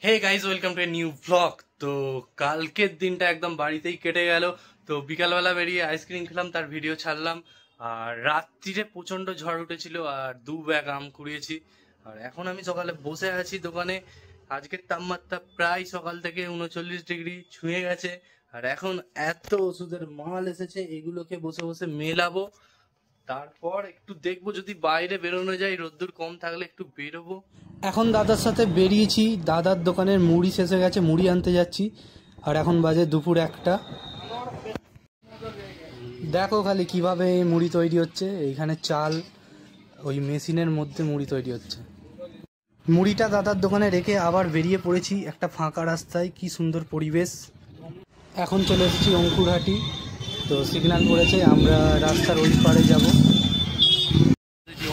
Hey guys, welcome to a new blog. তো কালকের দিনটা একদম বাড়িতেই কেটে গেল। তো বিকালবেলা বেরিয়ে আইসক্রিম খেলাম, তার ভিডিও ছাড়লাম। আর রাত্রিরে প্রচন্ড ঝড় উঠেছিল আর 2 ব্যাগ আম কুড়িয়েছি। আর এখন আমি সকালে বসে আছি দোকানে। আজকের তাপমাত্রা প্রায় সকাল থেকে 39 ডিগ্রি ছুঁয়ে গেছে। আর এখন এত ওষুধের মাল এসেছে, এগুলোকে বসে বসে মেলাবো। তারপর একটু দেখবো, যদি বাইরে বেরোনো যায়, রোদ্দুর কম থাকলে একটু বেরোবো। এখন দাদার সাথে বেরিয়েছি, দাদার দোকানের মুড়ি শেষ হয়ে গেছে, মুড়ি আনতে যাচ্ছি। আর এখন বাজে দুপুর 1টা। দেখো খালি কিভাবে মুড়ি তৈরি হচ্ছে। এইখানে চাল, ওই মেশিনের মধ্যে মুড়ি তৈরি হচ্ছে। মুড়িটা দাদার দোকানে রেখে আবার বেরিয়ে পড়েছি একটা ফাঁকা রাস্তায়। কি সুন্দর পরিবেশ। এখন চলে এসেছি অঙ্কুরহাটি। তো সিগন্যাল পড়েছে, আমরা রাস্তার ওই পারে যাবো।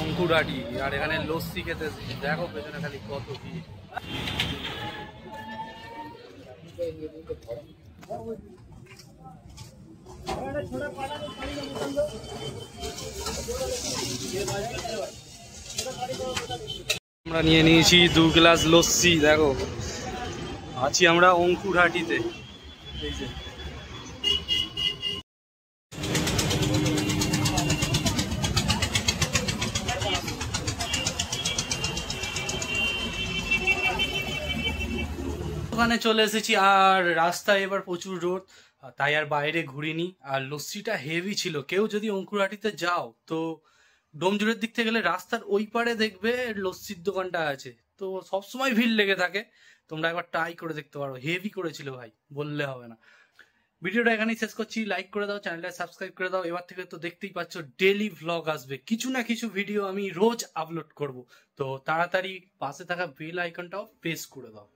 অঙ্কুরহাটি, আর এখানে লস্যি খেতে দেখো পেছনে খালি কত ভিড়। আমরা নিয়ে নিয়েছি 2 গ্লাস লস্যি। দেখো আছি আমরা অঙ্কুরহাটিতে। এই যে ওখানে চলে এসেছি। আর রাস্তায় এবার প্রচুর রোদ, তাই আর বাইরে ঘুরিনি। আর লস্যিটা হেভি ছিল। কেউ যদি অঙ্কুরহাটিতে যাও তো ডোমজুড়ের দিক থেকে গেলে রাস্তার ওই পারে দেখবে লস্যির দোকানটা আছে। তো সবসময় ভিড় লেগে থাকে। তোমরা একবার ট্রাই করে দেখতে পারো, হেভি করেছিল ভাই, বললে হবে না। ভিডিওটা এখানেই শেষ করছি। লাইক করে দাও, চ্যানেলটা সাবস্ক্রাইব করে দাও। এবার থেকে তো দেখতেই পাচ্ছ ডেইলি ভ্লগ আসবে, কিছু না কিছু ভিডিও আমি রোজ আপলোড করব। তো তাড়াতাড়ি পাশে থাকা বেল আইকনটাও প্রেস করে দাও।